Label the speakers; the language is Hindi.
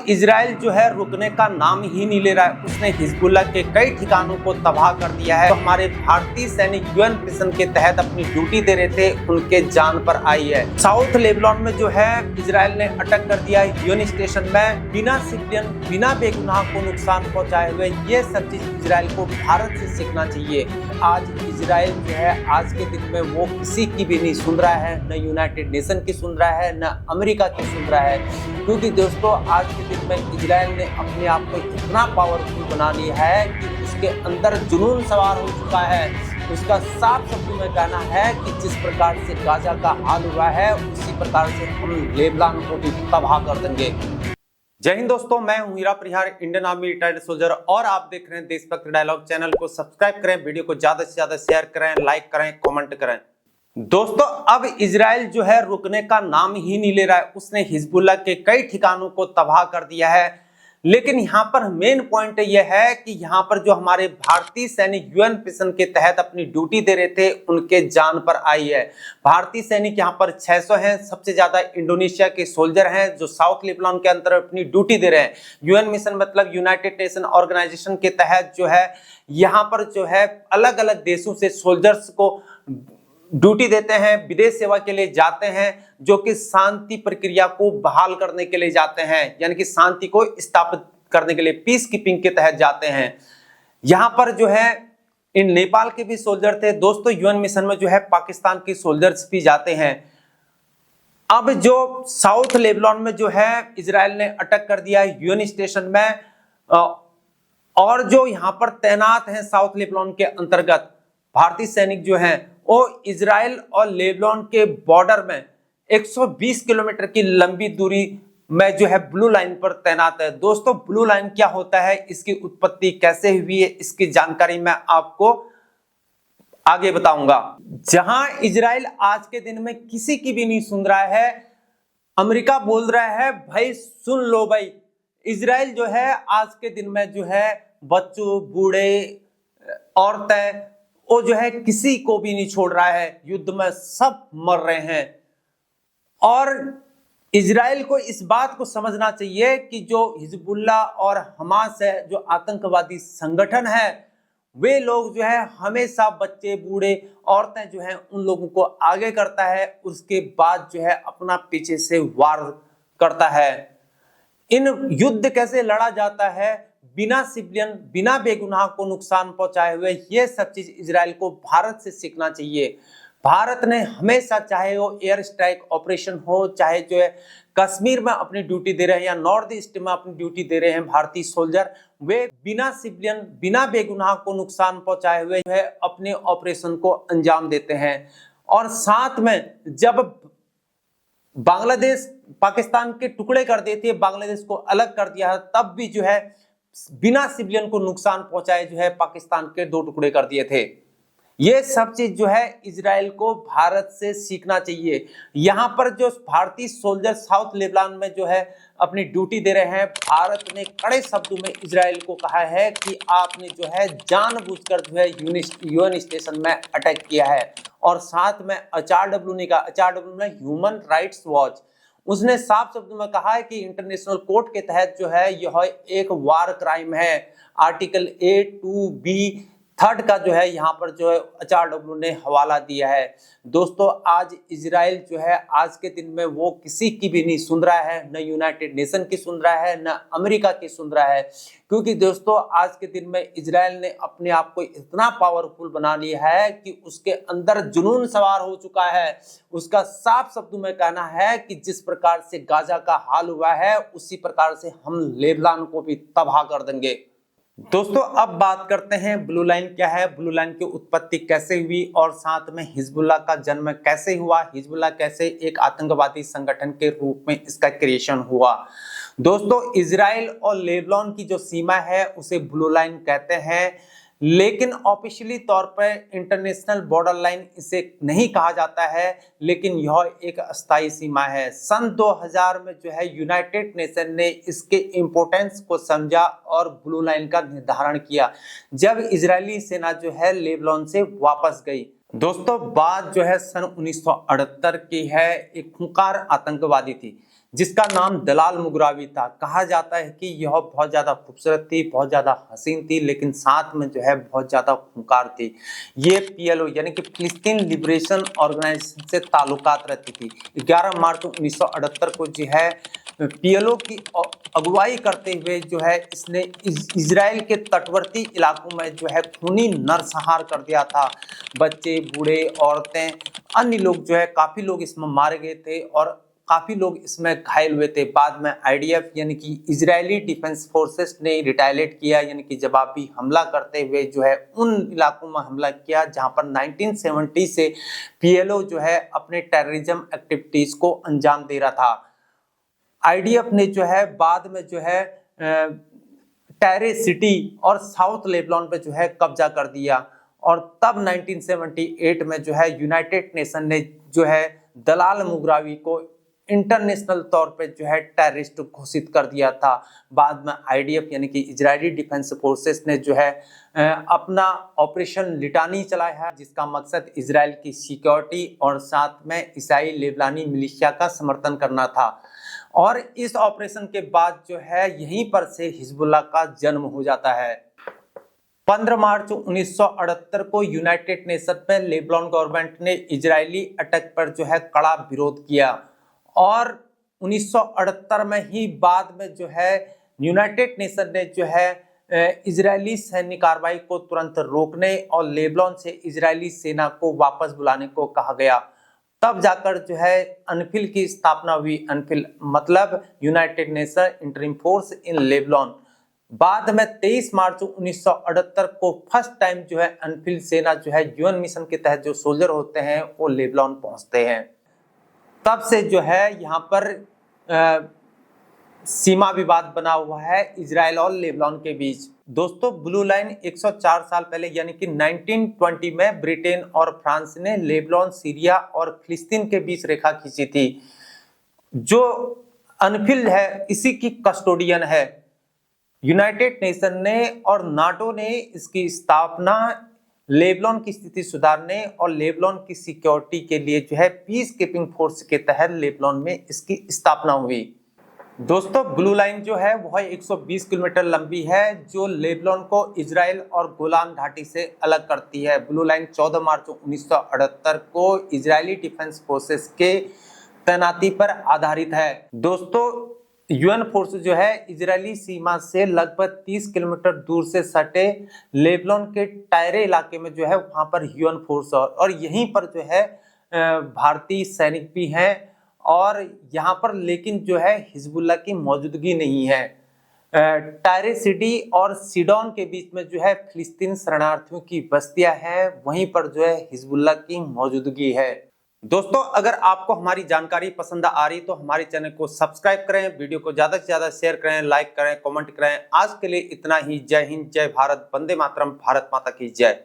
Speaker 1: इजराइल जो है रुकने का नाम ही नहीं ले रहा है। उसने हिजबुल्लाह के कई ठिकानों को तबाह कर दिया है। तो हमारे भारतीय सैनिक यूएन मिशन के तहत अपनी ड्यूटी दे रहे थे, उनके जान पर आई है। साउथ लेबनान में जो है इजराइल ने अटैक कर दिया है यूएन स्टेशन में, बिना सिविलियन बिना बेगुनाह को नुकसान पहुंचाए हुए। ये सब चीज इजराइल को भारत से सीखना चाहिए। आज इजराइल जो है आज के दिन में वो किसी की भी नहीं सुन रहा है, न यूनाइटेड नेशन की सुन रहा है, न अमेरिका की सुन रहा है। क्योंकि दोस्तों आज के दिन में इजराइल ने अपने आप को इतना पावरफुल बना लिया है कि उसके अंदर जुनून सवार हो चुका है। उसका साफ शब्दों में कहना है कि जिस प्रकार से गाजा का हाल हुआ है उसी प्रकार से हम लेबनान को भी तबाह कर देंगे। जय हिंद दोस्तों, मैं हूं हीरा परिहार, इंडियन आर्मी रिटायर्ड सोल्जर, और आप देख रहे हैं देशभक्त डायलॉग। चैनल को सब्सक्राइब करें, वीडियो को ज्यादा से ज्यादा शेयर करें, लाइक करें, कमेंट करें। दोस्तों अब इजराइल जो है रुकने का नाम ही नहीं ले रहा है। उसने हिजबुल्लाह के कई ठिकानों को तबाह कर दिया है। लेकिन यहाँ पर मेन पॉइंट यह है कि यहाँ पर जो हमारे भारतीय सैनिक यूएन मिशन के तहत अपनी ड्यूटी दे रहे थे, उनके जान पर आई है। भारतीय सैनिक यहाँ पर 600 हैं। सबसे ज्यादा इंडोनेशिया के सोल्जर हैं जो साउथ लेबनान के अंदर अपनी ड्यूटी दे रहे हैं। यूएन मिशन मतलब यूनाइटेड नेशन ऑर्गेनाइजेशन के तहत जो है यहाँ पर जो है अलग अलग देशों से सोल्जर्स को ड्यूटी देते हैं, विदेश सेवा के लिए जाते हैं, जो कि शांति प्रक्रिया को बहाल करने के लिए जाते हैं, यानी कि शांति को स्थापित करने के लिए पीस कीपिंग के तहत जाते हैं। यहां पर जो है इन नेपाल के भी सोल्जर थे। दोस्तों यूएन मिशन में जो है पाकिस्तान के सोल्जर्स भी जाते हैं। अब जो साउथ लेबनान में जो है इजराइल ने अटैक कर दिया है यूएन स्टेशन में, और जो यहां पर तैनात हैं साउथ लेबनान के अंतर्गत भारतीय सैनिक जो हैं वो इजराइल और लेबनान के बॉर्डर में 120 किलोमीटर की लंबी दूरी में जो है ब्लू लाइन पर तैनात है। दोस्तों ब्लू लाइन क्या होता है, इसकी उत्पत्ति कैसे हुई है, इसकी जानकारी मैं आपको आगे बताऊंगा। जहां इजराइल आज के दिन में किसी की भी नहीं सुन रहा है, अमेरिका बोल रहा है भाई सुन लो भाई। इजराइल जो है आज के दिन में जो है बच्चों, बूढ़े, औरतें, वो जो है किसी को भी नहीं छोड़ रहा है। युद्ध में सब मर रहे हैं। और इजराइल को इस बात को समझना चाहिए कि जो हिजबुल्लाह और हमास है, जो आतंकवादी संगठन है, वे लोग जो है हमेशा बच्चे, बूढ़े, औरतें जो है उन लोगों को आगे करता है, उसके बाद जो है अपना पीछे से वार करता है। इन युद्ध कैसे लड़ा जाता है बिना सिविलियन बिना बेगुनाह को नुकसान पहुंचाए हुए, ये सब चीज इजराइल को भारत से सीखना चाहिए। भारत ने हमेशा, चाहे वो एयर स्ट्राइक ऑपरेशन हो, चाहे जो है कश्मीर में अपनी ड्यूटी दे रहे हैं या नॉर्थ ईस्ट में अपनी ड्यूटी दे रहे हैं भारतीय सोल्जर, वे बिना सिविलियन बिना बेगुनाह को नुकसान पहुंचाए हुए जो है अपने ऑपरेशन को अंजाम देते हैं। और साथ में जब बांग्लादेश पाकिस्तान के टुकड़े कर देते, बांग्लादेश को अलग कर दिया, तब भी जो है बिना सिविलियन को नुकसान पहुंचाए जो है पाकिस्तान के 2 टुकड़े कर दिए थे। ये सब चीज जो है इजराइल को भारत से सीखना चाहिए। यहां पर जो भारतीय सोल्जर साउथ लेबनान में जो है अपनी ड्यूटी दे रहे हैं, भारत ने कड़े शब्दों में इजराइल को कहा है कि आपने जो है जानबूझकर जो है यूएन स्टेशन में अटैक किया है। और साथ में HRW ने कहा, HRW में ह्यूमन राइट्स वॉच, उसने साफ शब्दों में कहा है कि इंटरनेशनल कोर्ट के तहत जो है यह एक वार क्राइम है। आर्टिकल 8(2)(b)(3) का जो है यहाँ पर जो है HRW ने हवाला दिया है। दोस्तों आज इजराइल जो है आज के दिन में वो किसी की भी नहीं सुन रहा है, न यूनाइटेड नेशन की सुन रहा है, न अमेरिका की सुन रहा है। क्योंकि दोस्तों आज के दिन में इजराइल ने अपने आप को इतना पावरफुल बना लिया है कि उसके अंदर जुनून सवार हो चुका है। उसका साफ शब्दों में कहना है कि जिस प्रकार से गाजा का हाल हुआ है उसी प्रकार से हम लेबनान को भी तबाह कर देंगे। दोस्तों अब बात करते हैं ब्लू लाइन क्या है, ब्लू लाइन की उत्पत्ति कैसे हुई, और साथ में हिजबुल्लाह का जन्म कैसे हुआ, हिजबुल्लाह कैसे एक आतंकवादी संगठन के रूप में इसका क्रिएशन हुआ। दोस्तों इजराइल और लेबनान की जो सीमा है उसे ब्लू लाइन कहते हैं, लेकिन ऑफिशियली तौर पर इंटरनेशनल बॉर्डर लाइन इसे नहीं कहा जाता है, लेकिन यह एक अस्थायी सीमा है। सन 2000 में जो है यूनाइटेड नेशन ने इसके इम्पोर्टेंस को समझा और ब्लू लाइन का निर्धारण किया जब इजरायली सेना जो है लेबनान से वापस गई। दोस्तों बात जो है सन 1978 की है। एक खूंखार आतंकवादी थी जिसका नाम दलाल मुगरावी था। कहा जाता है कि यह बहुत ज़्यादा खूबसूरत थी, बहुत ज़्यादा हसीन थी, लेकिन साथ में जो है बहुत ज़्यादा खूंखार थी। ये पीएलओ यानी कि फिलिस्तीन लिबरेशन ऑर्गेनाइजेशन से ताल्लुकात रखती थी। 11 मार्च 1978 को जो है पीएलओ की अगुवाई करते हुए जो है इसने इजराइल के तटवर्ती इलाकों में जो है खूनी नरसंहार कर दिया था। बच्चे, बूढ़े, औरतें, अन्य लोग जो है काफ़ी लोग इसमें मारे गए थे और काफ़ी लोग इसमें घायल हुए थे। बाद में आईडीएफ यानी कि इजरायली डिफेंस फोर्सेस ने रिटालिएट किया, यानी कि जवाबी हमला करते हुए जो है उन इलाकों में हमला किया जहां पर 1970 से पीएलओ जो है अपने टेररिज्म एक्टिविटीज को अंजाम दे रहा था। आईडीएफ ने जो है बाद में जो है टायरे सिटी और साउथ लेबनान पे जो है कब्जा कर दिया और तब 1978 में जो है यूनाइटेड नेशन ने जो है दलाल मुगरावी को इंटरनेशनल तौर पे जो है टेररिस्ट घोषित कर दिया था। बाद में आईडीएफ यानी कि इजरायली डिफेंस फोर्सेस ने जो है अपना ऑपरेशन लिटानी चलाया है, जिसका मकसद इजराइल की सिक्योरिटी और साथ में ईसाई लेबनानी मिलिशिया का समर्थन करना था। और इस ऑपरेशन के बाद जो है यहीं पर से हिजबुल्लाह का जन्म हो जाता है। 15 मार्च 1978 को यूनाइटेड नेशन में लेबनान गवर्नमेंट ने इजरायली अटैक पर जो है कड़ा विरोध किया और 1978 में ही बाद में जो है यूनाइटेड नेशन ने जो है इजरायली सैन्य कार्रवाई को तुरंत रोकने और लेबनान से इजरायली सेना को वापस बुलाने को कहा गया। तब जाकर जो है अनफिल की स्थापना हुई। अनफिल मतलब United nation interim force in Lebanon. बाद में 23 मार्च 1978 को फर्स्ट टाइम जो है अनफिल सेना जो है यूएन मिशन के तहत जो सोल्जर होते हैं वो लेबनान पहुंचते हैं। तब से जो है यहाँ पर सीमा विवाद बना हुआ है इजराइल और लेबनान के बीच। दोस्तों, ब्लू लाइन 104 साल पहले यानी कि 1920 में ब्रिटेन और फ्रांस ने लेबनान, सीरिया और फिलिस्तीन के बीच रेखा खींची थी। जो अनफिल है इसी की कस्टोडियन है। यूनाइटेड नेशन ने और नाटो ने इसकी स्थापना लेबनान की स्थिति सुधारने और लेबनान की सिक्योरिटी के लिए जो है पीस कीपिंग फोर्स के तहत लेबनान में इसकी स्थापना हुई। दोस्तों, ब्लू लाइन जो है वह 120 किलोमीटर लंबी है, जो लेबनान को इजराइल और गोलान घाटी से अलग करती है। ब्लू लाइन 14 मार्च 1978 को इजरायली डिफेंस फोर्सेस के तैनाती पर आधारित है। दोस्तों, यूएन फोर्स जो है इजरायली सीमा से लगभग 30 किलोमीटर दूर से सटे लेबनान के टायरे इलाके में जो है वहां पर यूएन फोर्स और यहीं पर जो है भारतीय सैनिक भी हैं और यहाँ पर लेकिन जो है हिजबुल्लाह की मौजूदगी नहीं है। टायरे सिटी और सीडोन के बीच में जो है फिलिस्तीन शरणार्थियों की बस्तियां हैं, वहीं पर जो है हिजबुल्लाह की मौजूदगी है। दोस्तों, अगर आपको हमारी जानकारी पसंद आ रही तो हमारे चैनल को सब्सक्राइब करें, वीडियो को ज्यादा से ज्यादा शेयर करें, लाइक करें, कमेंट करें। आज के लिए इतना ही। जय हिंद, जय भारत, वंदे मातरम, भारत माता की जय।